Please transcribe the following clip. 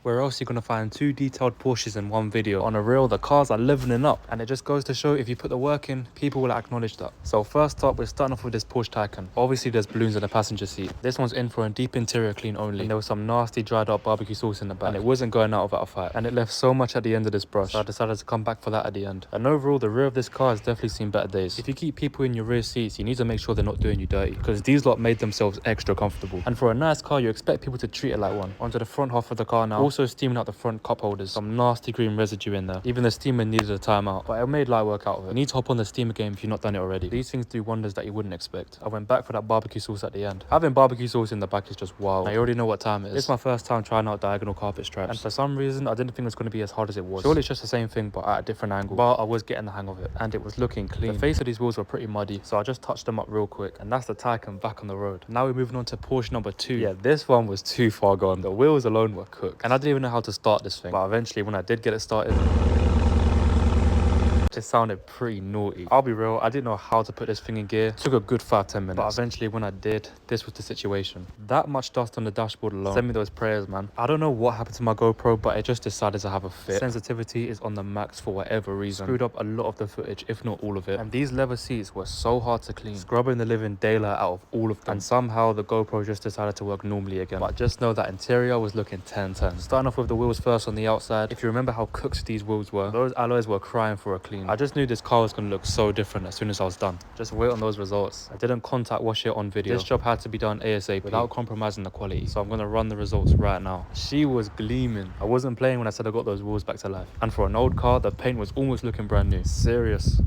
Where else are you gonna find two detailed Porsches in one video? On a reel, the cars are leveling up, and it just goes to show if you put the work in, people will acknowledge that. So first up, we're starting off with this Porsche Taycan. Obviously there's balloons in the passenger seat. This one's in for a deep interior clean only, and there was some nasty dried up barbecue sauce in the back, and it wasn't going out without a fight, and it left so much at the end of this brush, so I decided to come back for that at the end. And overall, the rear of this car has definitely seen better days. If you keep people in your rear seats, you need to make sure they're not doing you dirty, because these lot made themselves extra comfortable. And for a nice car, you expect people to treat it like one. Onto the front half of the car now. Also steaming out the front cup holders. Some nasty green residue in there. Even the steamer needed a timeout, but it made light work out of it. You need to hop on the steamer game if you've not done it already. These things do wonders that you wouldn't expect. I went back for that barbecue sauce at the end. Having barbecue sauce in the back is just wild. I already know what time it is. It's my first time trying out diagonal carpet stripes, and for some reason I didn't think it was going to be as hard as it was. Surely it's just the same thing but at a different angle, but I was getting the hang of it, and it was looking clean. The face of these wheels were pretty muddy, so I just touched them up real quick, and that's the Taycan back on the road. Now we're moving on to Porsche number 2. Yeah, this one was too far gone. The wheels alone were cooked, and I didn't even know how to start this thing, but eventually when I did get it started, it sounded pretty naughty. I'll be real, I didn't know how to put this thing in gear. It took a good 5-10 minutes, but eventually when I did, this was the situation. That much dust on the dashboard alone. Send me those prayers, man. I don't know what happened to my GoPro, but it just decided to have a fit. Sensitivity is on the max for whatever reason. Screwed up a lot of the footage, if not all of it. And these leather seats were so hard to clean, scrubbing the living daylight out of all of them. And somehow the GoPro just decided to work normally again. But just know that interior was looking 10-10. Starting off with the wheels first on the outside. If you remember how cooked these wheels were, those alloys were crying for a clean. I just knew this car was going to look so different as soon as I was done. Just wait on those results. I didn't contact wash it on video. This job had to be done ASAP without compromising the quality. So I'm going to run the results right now. She was gleaming. I wasn't playing when I said I got those wheels back to life. And for an old car, the paint was almost looking brand new. Serious.